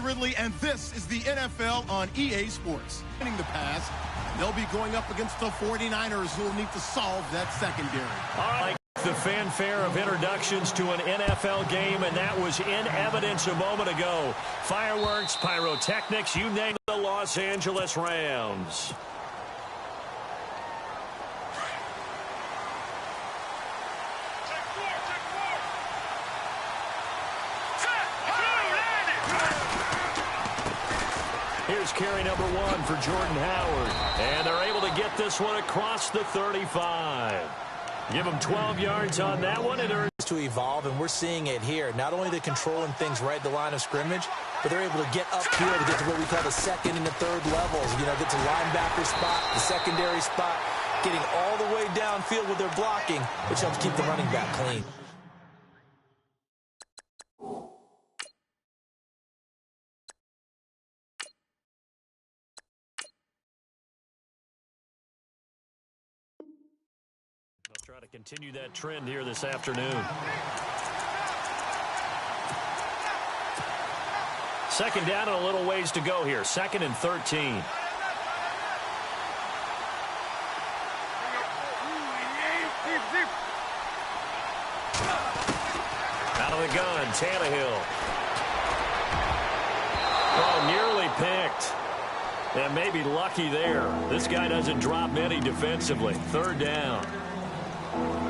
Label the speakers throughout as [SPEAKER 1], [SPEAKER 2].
[SPEAKER 1] Ridley, and this is the NFL on EA Sports. Winning the pass, they'll be going up against the 49ers, who will need to solve that secondary.
[SPEAKER 2] All right. The fanfare of introductions to an NFL game, and that was in evidence a moment ago. Fireworks, pyrotechnics, you name the Los Angeles Rams. Here's carry number 1 for Jordan Howard. And they're able to get this one across the 35. Give them 12 yards on that one. It earns
[SPEAKER 3] to evolve, and we're seeing it here. Not only they're controlling things right at the line of scrimmage, but they're able to get up here to get to what we call the second and the third levels. You know, get to linebacker spot, the secondary spot, getting all the way downfield with their blocking, which helps keep the running back clean.
[SPEAKER 2] Try to continue that trend here this afternoon. Second down and a little ways to go here. 2nd and 13. Out of the gun, Tannehill. Oh, nearly picked. And maybe lucky there. This guy doesn't drop many defensively. 3rd down.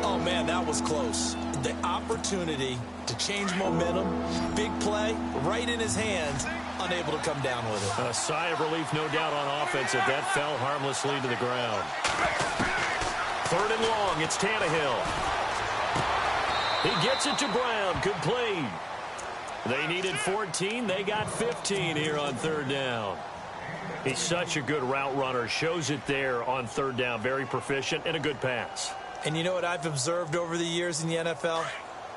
[SPEAKER 3] Oh, man, that was close. The opportunity to change momentum, big play, right in his hands, unable to come down with it.
[SPEAKER 2] A sigh of relief, no doubt, on offense if that fell harmlessly to the ground. 3rd and long, it's Tannehill. He gets it to Brown, complete. They needed 14, they got 15 here on 3rd down. He's such a good route runner, shows it there on 3rd down, very proficient and a good pass.
[SPEAKER 3] And you know what I've observed over the years in the NFL?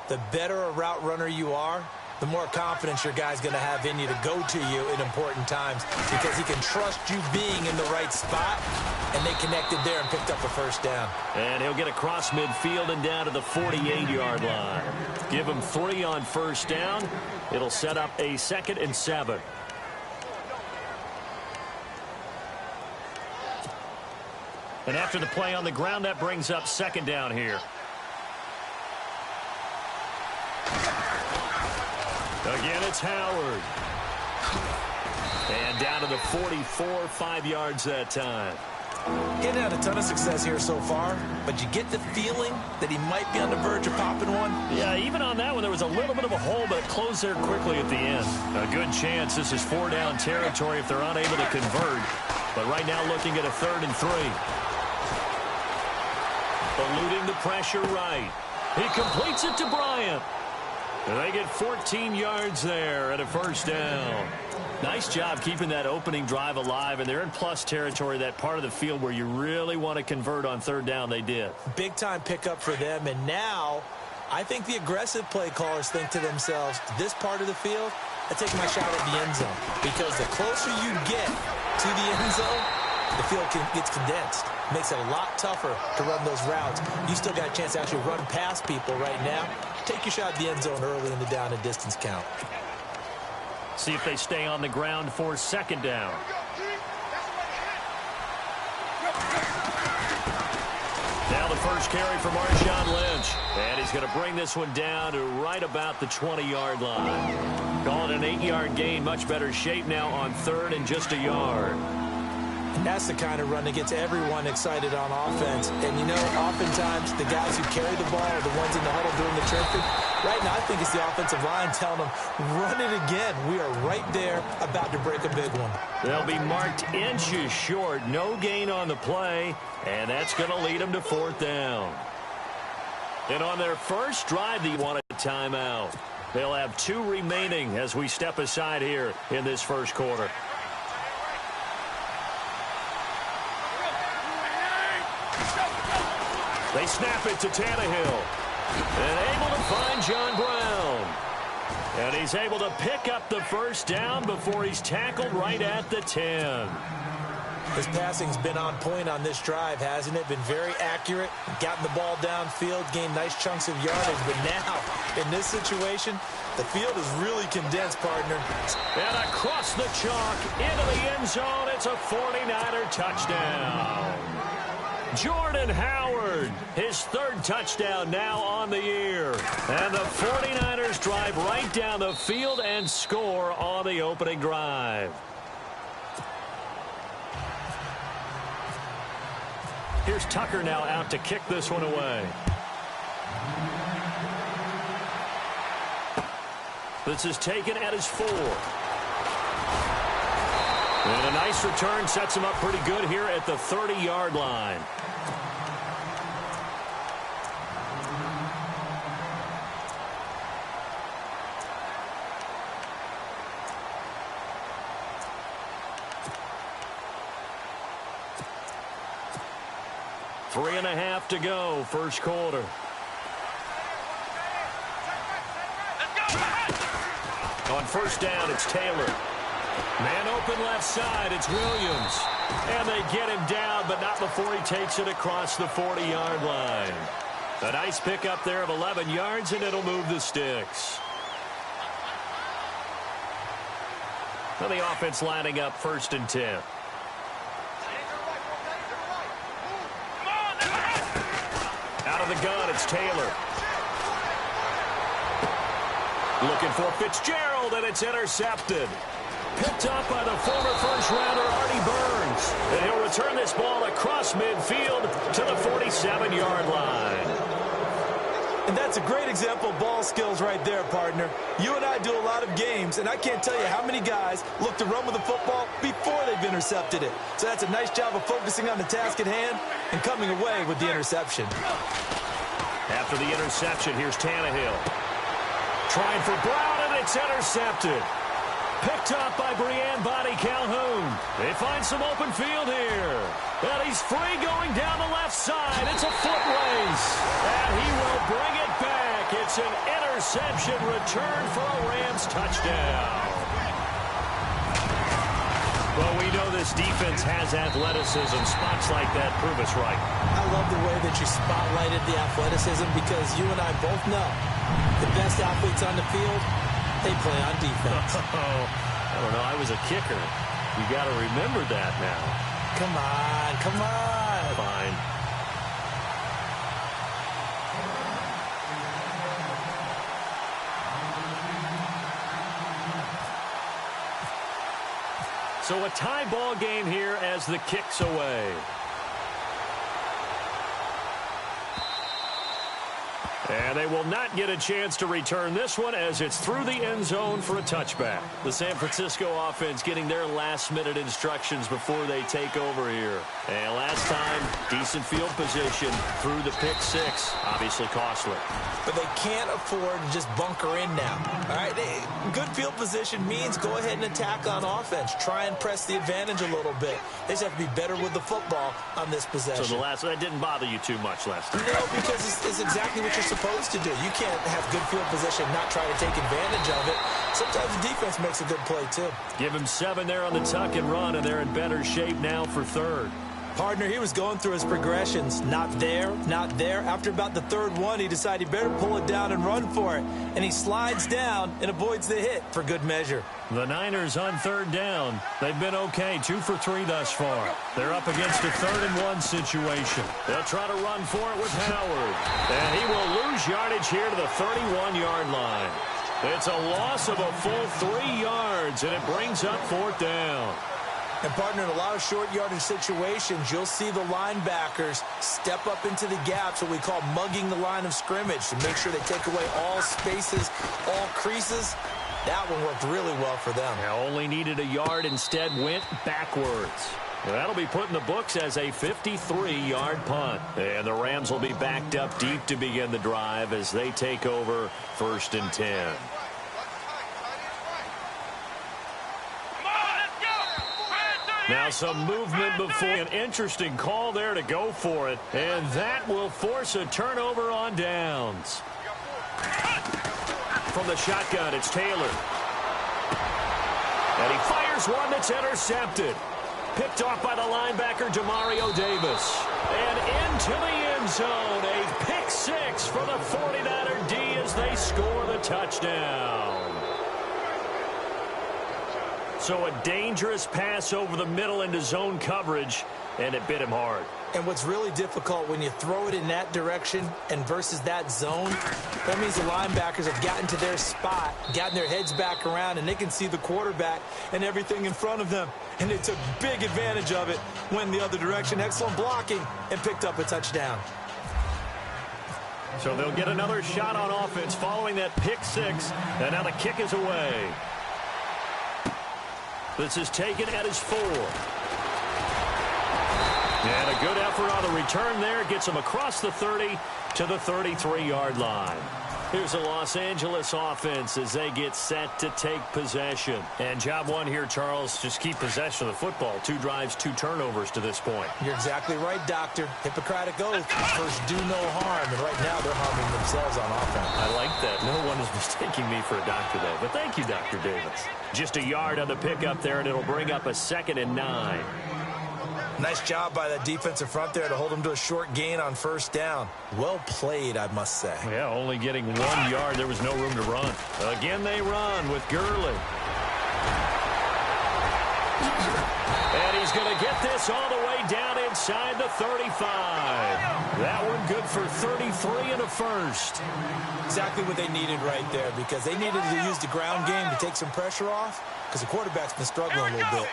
[SPEAKER 3] The better a route runner you are, the more confidence your guy's going to have in you to go to you in important times, because he can trust you being in the right spot, and they connected there and picked up a 1st down.
[SPEAKER 2] And he'll get across midfield and down to the 48-yard line. Give him 3 on 1st down. It'll set up a 2nd and 7. And after the play on the ground, that brings up 2nd down here. Again, it's Howard. And down to the 44, 5 yards that time.
[SPEAKER 3] Getting had a ton of success here so far, but you get the feeling that he might be on the verge of popping one.
[SPEAKER 2] Yeah, even on that one, there was a little bit of a hole, but it closed there quickly at the end. A good chance this is 4-down territory if they're unable to convert. But right now looking at a 3rd and 3. Eluding the pressure right. He completes it to Bryant. And they get 14 yards there at a 1st down. Nice job keeping that opening drive alive, and they're in plus territory, that part of the field where you really want to convert on 3rd down. They did. Big-time pickup for them, and now I think the aggressive play callers think to themselves, this part of the field, I take my shot at the end zone, because the closer you get to the end zone, the field gets condensed. Makes it a lot tougher to run those routes. You still got a chance to actually run past people right now. Take your shot at the end zone early in the down and distance count. See if they stay on the ground for 2nd down. Now the first carry for Marshawn Lynch. And he's going to bring this one down to right about the 20-yard line. Call it an 8-yard gain. Much better shape now on 3rd and just a yard. And that's the kind of run that gets everyone excited on offense. And, you know, oftentimes the guys who carry the ball are the ones in the huddle doing the chirping. Right now, I think it's the offensive line telling them, run it again. We are right there about to break a big one. They'll be marked inches short. No gain on the play. And that's going to lead them to 4th down. And on their first drive, they want a timeout. They'll have 2 remaining as we step aside here in this first quarter. They snap it to Tannehill. And able to find John Brown. And he's able to pick up the 1st down before he's tackled right at the 10.
[SPEAKER 3] His passing's been on point on this drive, hasn't it? Been very accurate, gotten the ball downfield, gained nice chunks of yardage. But now, in this situation, the field is really condensed, partner.
[SPEAKER 2] And across the chalk, into the end zone, it's a 49er touchdown. Jordan Howard, his third touchdown now on the year. And the 49ers drive right down the field and score on the opening drive. Here's Tucker now out to kick this one away. This is taken at his 4. And a nice return sets him up pretty good here at the 30-yard line. Three and a half to go, first quarter. On first down, it's Taylor. Man open left side, it's Williams. And they get him down, but not before he takes it across the 40-yard line. A nice pickup there of 11 yards, and it'll move the sticks. And the offense lining up first and 10. Out of the gun, it's Taylor. Looking for Fitzgerald, and it's intercepted. Picked up by the former first-rounder Artie Burns. And he'll return this ball across midfield to the 47-yard line.
[SPEAKER 3] And that's a great example of ball skills right there, partner. You and I do a lot of games, and I can't tell you how many guys look to run with the football before they've intercepted it. So that's a nice job of focusing on the task at hand and coming away with the interception.
[SPEAKER 2] After the interception, here's Tannehill. Trying for Brown, and it's intercepted. Picked up by Brianne Body Calhoun. They find some open field here. And he's free going down the left side. It's a foot race. And he will bring it back. It's an interception return for a Rams touchdown. Well, we know this defense has athleticism. Spots like that prove us right.
[SPEAKER 3] I love the way that you spotlighted the athleticism because you and I both know the best athletes on the field, they play on defense.
[SPEAKER 2] I don't know. I was a kicker. You got to remember that now.
[SPEAKER 3] Come on, come on.
[SPEAKER 2] Fine. So a tie ball game here as the kick's away. And they will not get a chance to return this one as it's through the end zone for a touchback. The San Francisco offense getting their last-minute instructions before they take over here. And last time, decent field position through the pick six. Obviously costly.
[SPEAKER 3] But they can't afford to just bunker in now. All right, good field position means go ahead and attack on offense. Try and press the advantage a little bit. They just have to be better with the football on this possession.
[SPEAKER 2] So that didn't bother you too much last time?
[SPEAKER 3] No, because it's exactly what you're supposed to do. You can't have good field position, not try to take advantage of it. Sometimes the defense makes a good play, too.
[SPEAKER 2] Give him 7 there on the tuck and run, and they're in better shape now for third.
[SPEAKER 3] Partner, he was going through his progressions. Not there, not there. After about the third one, he decided he better pull it down and run for it. And he slides down and avoids the hit for good measure.
[SPEAKER 2] The Niners on third down. They've been okay, 2 for 3 thus far. They're up against a 3rd and 1 situation. They'll try to run for it with Howard. And he will lose yardage here to the 31-yard line. It's a loss of a full 3 yards, and it brings up 4th down.
[SPEAKER 3] And, partner, in a lot of short yardage situations, you'll see the linebackers step up into the gaps, what we call mugging the line of scrimmage, to make sure they take away all spaces, all creases. That one worked really well for them.
[SPEAKER 2] Now only needed a yard, instead went backwards. That'll be put in the books as a 53-yard punt. And the Rams will be backed up deep to begin the drive as they take over 1st and 10. Now some movement before an interesting call there to go for it. And that will force a turnover on downs. From the shotgun, it's Taylor. And he fires one that's intercepted. Picked off by the linebacker, JoHnYrEo Davis. And into the end zone. A pick six for the 49er D as they score the touchdown. So a dangerous pass over the middle into zone coverage, and it bit him hard.
[SPEAKER 3] And what's really difficult when you throw it in that direction and versus that zone, that means the linebackers have gotten to their spot, gotten their heads back around, and they can see the quarterback and everything in front of them. And they took big advantage of it, went the other direction, excellent blocking, and picked up a touchdown.
[SPEAKER 2] So they'll get another shot on offense following that pick six, and now the kick is away. This is taken at his 4. And a good effort on the return there. Gets him across the 30 to the 33-yard line. Here's the Los Angeles offense as they get set to take possession. And job one here, Charles, just keep possession of the football. 2 drives, 2 turnovers to this point.
[SPEAKER 3] You're exactly right, Doctor. Hippocratic oath. First, do no harm. And right now, they're harming themselves on offense.
[SPEAKER 2] I like that. No one is mistaking me for a doctor, though. But thank you, Dr. Davis. Just a yard on the pickup there, and it'll bring up a 2nd and 9.
[SPEAKER 3] Nice job by that defensive front there to hold them to a short gain on first down. Well played, I must say.
[SPEAKER 2] Yeah, only getting 1 yard. There was no room to run. Again, they run with Gurley. And he's going to get this all the way down inside the 35. That one good for 33 and a first.
[SPEAKER 3] Exactly what they needed right there, because they needed to use the ground game to take some pressure off, because the quarterback's been struggling a little bit.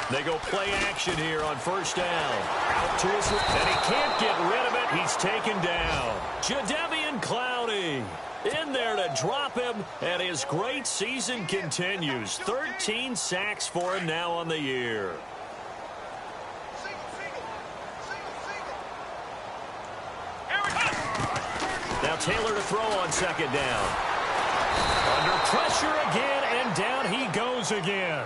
[SPEAKER 2] They go play action here on first down. Out to his left, and he can't get rid of it. He's taken down. Jadeveon Clowney in there to drop him, and his great season continues. 13 sacks for him now on the year. Now Taylor to throw on second down. Under pressure again, and down he goes again.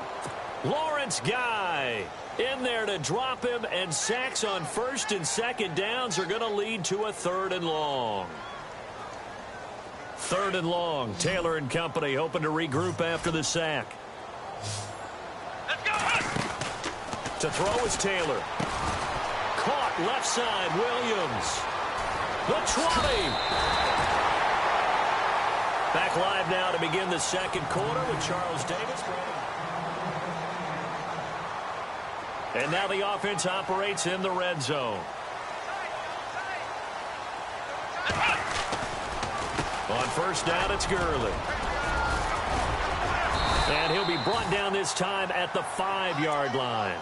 [SPEAKER 2] Lawrence Guy in there to drop him, and sacks on first and second downs are going to lead to a 3rd and long. 3rd and long. Taylor and company hoping to regroup after the sack. Let's go. To throw is Taylor. Caught left side, Williams. The 20. Back live now to begin the second quarter with Charles Davis. And now the offense operates in the red zone. On first down, it's Gurley. And he'll be brought down this time at the 5-yard line.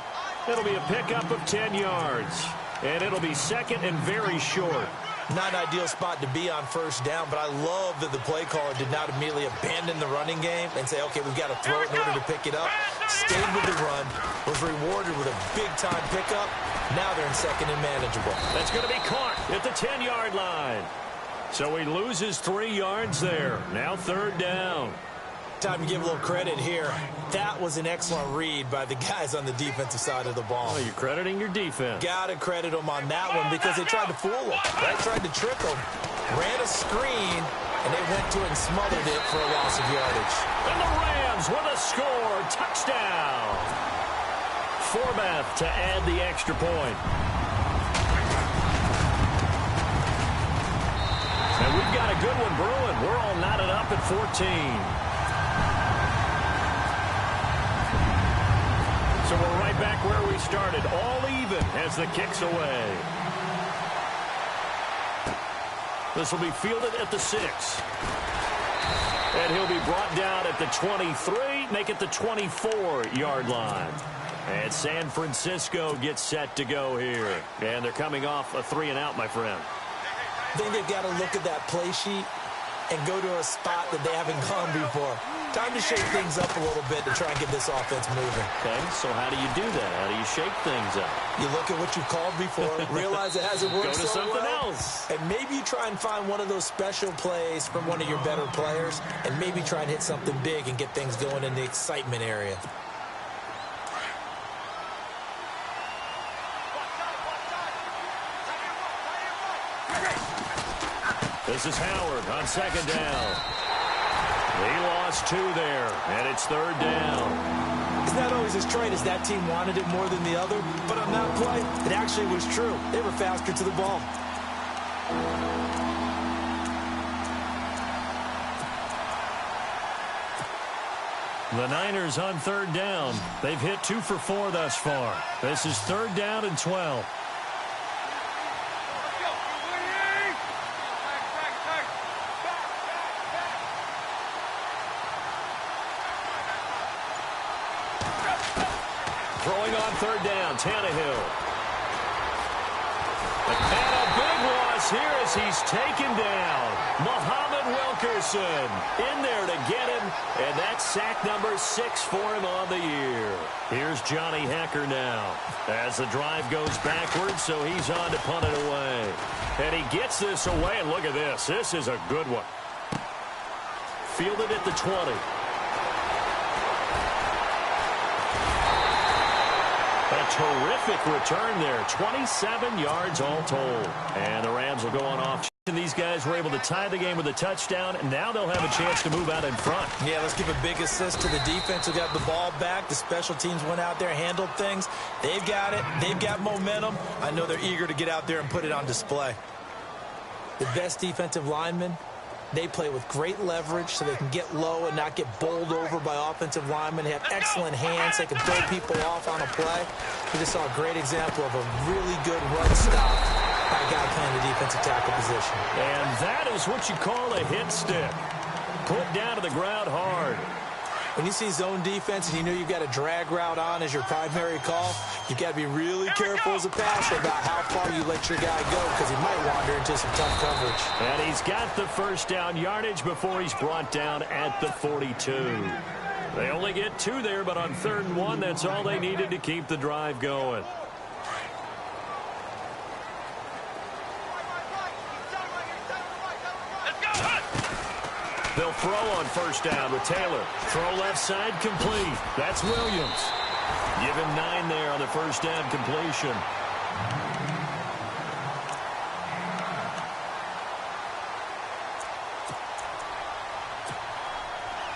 [SPEAKER 2] It'll be a pickup of 10 yards. And it'll be 2nd and very short.
[SPEAKER 3] Not an ideal spot to be on first down, but I love that the play caller did not immediately abandon the running game and say, okay, we've got to throw it in order to pick it up. Stayed with the run, was rewarded with a big-time pickup. Now they're in 2nd and manageable.
[SPEAKER 2] That's going to be caught at the 10-yard line. So he loses 3 yards there. Now 3rd down.
[SPEAKER 3] Time to give a little credit here. That was an excellent read by the guys on the defensive side of the ball.
[SPEAKER 2] Oh, you're crediting your defense.
[SPEAKER 3] Got to credit them on that one because they tried to fool them. They tried to trick them. Ran a screen, and they went to it and smothered it for a loss of yardage.
[SPEAKER 2] And the Rams with a score. Touchdown. Forbath to add the extra point. And we've got a good one brewing. We're all knotted up at 14. So we're right back where we started, all even as the kick's away. This will be fielded at the 6. And he'll be brought down at the 23, make it the 24-yard line. And San Francisco gets set to go here. And they're coming off a 3-and-out, my friend.
[SPEAKER 3] I think they've got to look at that play sheet and go to a spot that they haven't gone before. Time to shake things up a little bit to try and get this offense moving.
[SPEAKER 2] Okay, so how do you do that? How do you shake things up?
[SPEAKER 3] You look at what you've called before, realize it hasn't worked
[SPEAKER 2] so
[SPEAKER 3] so
[SPEAKER 2] something
[SPEAKER 3] well,
[SPEAKER 2] else.
[SPEAKER 3] and maybe you try and find one of those special plays from one of your better players, and maybe try and hit something big and get things going in the excitement area.
[SPEAKER 2] This is Howard on second down. He lost 2 there, and it's third down.
[SPEAKER 3] It's not always as straight as that team wanted it more than the other, but on that play, it actually was true. They were faster to the ball.
[SPEAKER 2] The Niners on third down. They've hit 2 for 4 thus far. This is third down and 12. Throwing on third down, Tannehill. And a big loss here as he's taken down. Muhammad Wilkerson in there to get him, and that's sack number 6 for him on the year. Here's Johnny Hekker now as the drive goes backwards, so he's on to punt it away. And he gets this away, and look at this. This is a good one. Fielded at the 20. A terrific return there. 27 yards all told. And the Rams will go on off. These guys were able to tie the game with a touchdown, and now they'll have a chance to move out in front.
[SPEAKER 3] Yeah, let's give a big assist to the defense who got the ball back. The special teams went out there, handled things. They've got it. They've got momentum. I know they're eager to get out there and put it on display. The best defensive linemen, they play with great leverage so they can get low and not get bowled over by offensive linemen. They have excellent hands. They can throw people off on a play. We just saw a great example of a really good run stop by a guy playing the defensive tackle position.
[SPEAKER 2] And that is what you call a hit stick. Put down to the ground hard.
[SPEAKER 3] When you see zone defense and you know you've got a drag route on as your primary call, you've got to be really careful as a passer about how far you let your guy go because he might wander into some tough coverage.
[SPEAKER 2] And he's got the first down yardage before he's brought down at the 42. They only get 2 there, but on 3rd and 1, that's all they needed to keep the drive going. They'll throw on first down with Taylor. Throw left side complete. That's Williams. Give him 9 there on the first down completion.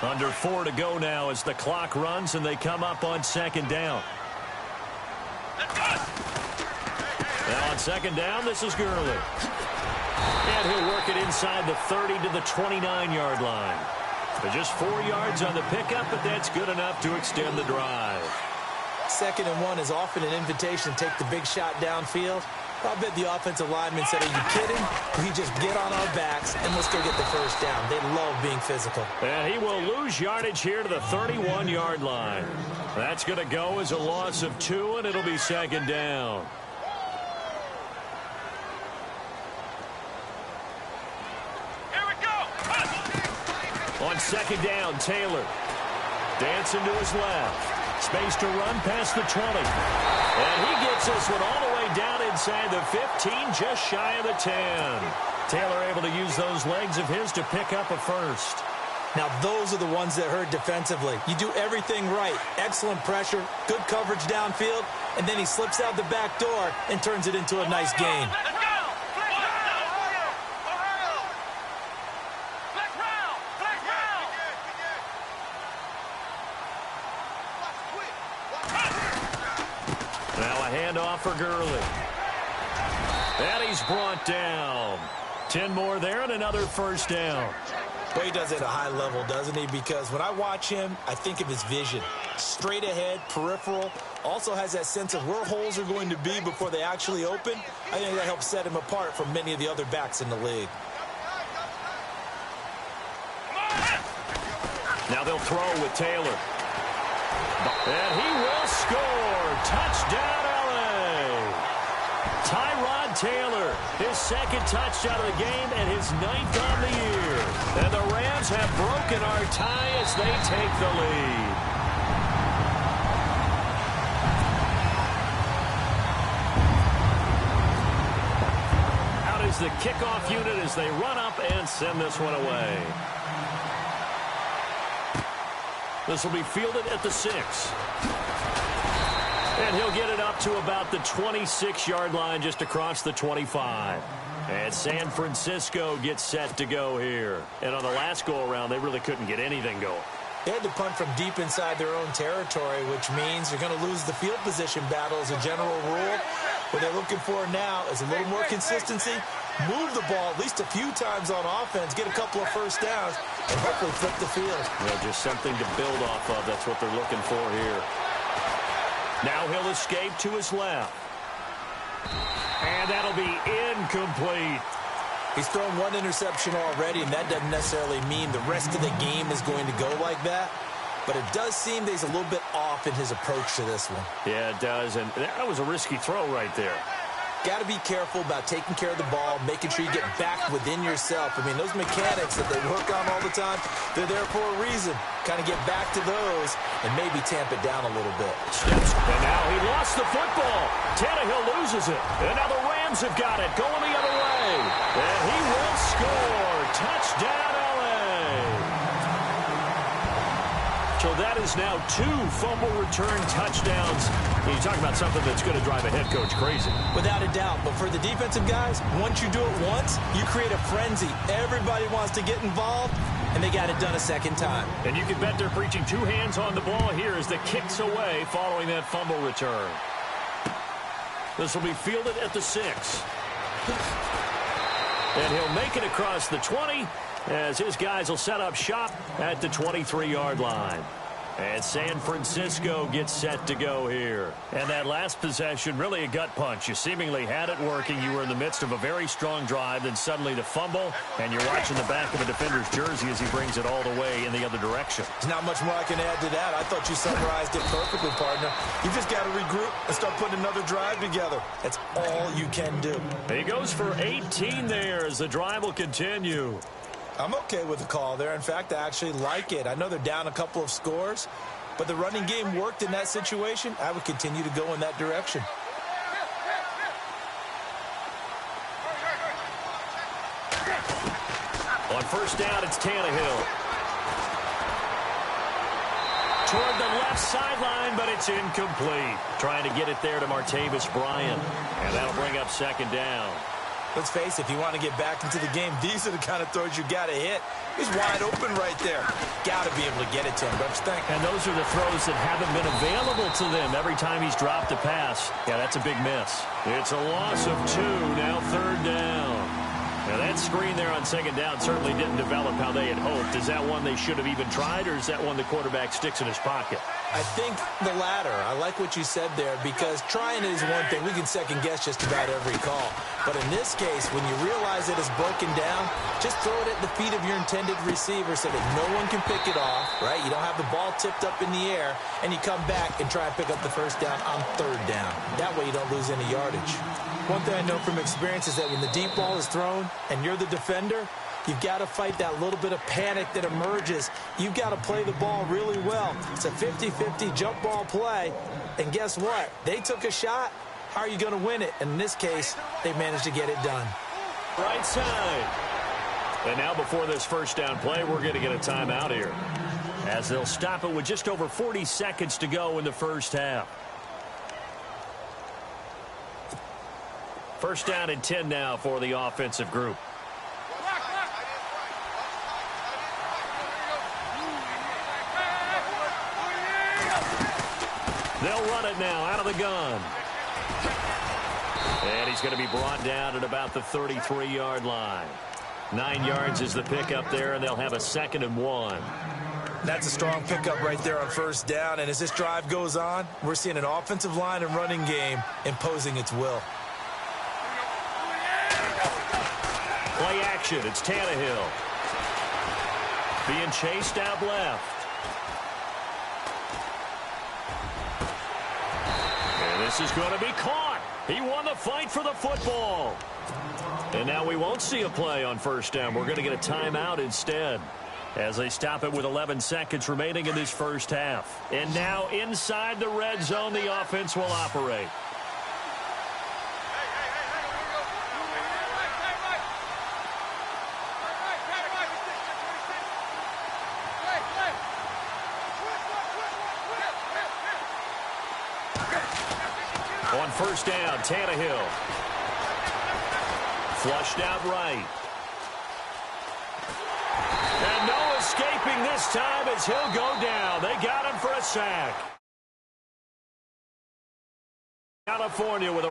[SPEAKER 2] Under 4 to go now as the clock runs and they come up on second down. Now on second down, this is Gurley. And he'll work it inside the 30 to the 29-yard line. They're just 4 yards on the pickup, but that's good enough to extend the drive.
[SPEAKER 3] 2nd and 1 is often an invitation to take the big shot downfield. I bet the offensive lineman said, are you kidding? We just get on our backs and let's go get the first down. They love being physical.
[SPEAKER 2] And he will lose yardage here to the 31-yard line. That's going to go as a loss of 2, and it'll be second down. On second down, Taylor. Dancing to his left. Space to run past the 20. And he gets this one all the way down inside the 15, just shy of the 10. Taylor able to use those legs of his to pick up a first.
[SPEAKER 3] Now, those are the ones that hurt defensively. You do everything right. Excellent pressure, good coverage downfield, and then he slips out the back door and turns it into a nice gain.
[SPEAKER 2] Handoff for Gurley. And he's brought down. 10 more there and another first down.
[SPEAKER 3] Well, he does it at a high level, doesn't he? Because when I watch him, I think of his vision. Straight ahead, peripheral. Also has that sense of where holes are going to be before they actually open. I think that helps set him apart from many of the other backs in the league.
[SPEAKER 2] Now they'll throw with Taylor. And he will score. Touchdown, LA. Tyrod Taylor, his 2nd touchdown of the game and his 9th on the year. And the Rams have broken our tie as they take the lead. Out is the kickoff unit as they run up and send this one away. This will be fielded at the 6. And he'll get it up to about the 26-yard line, just across the 25. And San Francisco gets set to go here. And on the last go-around, they really couldn't get anything going.
[SPEAKER 3] They had to punt from deep inside their own territory, which means you're going to lose the field position battle as a general rule. What they're looking for now is a little more consistency, move the ball at least a few times on offense, get a couple of first downs, and hopefully flip the field.
[SPEAKER 2] Well, just something to build off of. That's what they're looking for here. Now he'll escape to his left. And that'll be incomplete.
[SPEAKER 3] He's thrown one interception already, and that doesn't necessarily mean the rest of the game is going to go like that. But it does seem that he's a little bit off in his approach to this one.
[SPEAKER 2] Yeah, it does, and that was a risky throw right there.
[SPEAKER 3] Got to be careful about taking care of the ball, making sure you get back within yourself. I mean, those mechanics that they work on all the time, they're there for a reason. Kind of get back to those and maybe tamp it down a little bit.
[SPEAKER 2] And now he lost the football. Tannehill loses it. And now the Rams have got it, going the other way. And he will score. Touchdown, L.A. So that is now 2 fumble return touchdowns. You talk about something that's going to drive a head coach crazy.
[SPEAKER 3] Without a doubt. But for the defensive guys, once you do it once, you create a frenzy. Everybody wants to get involved, and they got it done a second time.
[SPEAKER 2] And you can bet they're preaching 2 hands on the ball here as the kick's away following that fumble return. This will be fielded at the 6. And he'll make it across the 20 as his guys will set up shop at the 23-yard line. And San Francisco gets set to go here. And that last possession, really a gut punch. You seemingly had it working. You were in the midst of a very strong drive, then suddenly the fumble, and you're watching the back of a defender's jersey as he brings it all the way in the other direction.
[SPEAKER 3] There's not much more I can add to that. I thought you summarized it perfectly, partner. You just got to regroup and start putting another drive together. That's all you can do.
[SPEAKER 2] He goes for 18 there as the drive will continue.
[SPEAKER 3] I'm okay with the call there. In fact, I actually like it. I know they're down a couple of scores, but the running game worked in that situation. I would continue to go in that direction.
[SPEAKER 2] On first down, it's Tannehill. Toward the left sideline, but it's incomplete. Trying to get it there to Martavis Bryant. And that'll bring up second down.
[SPEAKER 3] Let's face it, if you want to get back into the game, these are the kind of throws you got to hit. He's wide open right there. Got to be able to get it to him, don't you think?
[SPEAKER 2] And those are the throws that haven't been available to them every time he's dropped a pass. Yeah, that's a big miss. It's a loss of 2, now third down. Now that screen there on second down certainly didn't develop how they had hoped. Is that one they should have even tried, or is that one the quarterback sticks in his pocket?
[SPEAKER 3] I think the latter. I like what you said there, because trying it is one thing. We can second-guess just about every call. But in this case, when you realize it is broken down, just throw it at the feet of your intended receiver so that no one can pick it off, right? You don't have the ball tipped up in the air, and you come back and try and pick up the first down on third down. That way you don't lose any yardage. One thing I know from experience is that when the deep ball is thrown and you're the defender, you've got to fight that little bit of panic that emerges. You've got to play the ball really well. It's a 50-50 jump ball play. And guess what? They took a shot. How are you going to win it? And in this case, they managed to get it done.
[SPEAKER 2] Right side. And now before this first down play, we're going to get a timeout here, as they'll stop it with just over 40 seconds to go in the first half. First down and 10 now for the offensive group. They'll run it now out of the gun. And he's going to be brought down at about the 33-yard line. 9 yards is the pickup there, and they'll have a 2nd and 1.
[SPEAKER 3] That's a strong pickup right there on first down. And as this drive goes on, we're seeing an offensive line and running game imposing its will.
[SPEAKER 2] Play action. It's Tannehill. Being chased out left. And this is going to be caught. He won the fight for the football. And now we won't see a play on first down. We're going to get a timeout instead, as they stop it with 11 seconds remaining in this first half. And now inside the red zone, the offense will operate. On first down, Tannehill. Flushed out right. And no escaping this time as he'll go down. They got him for a sack. California with a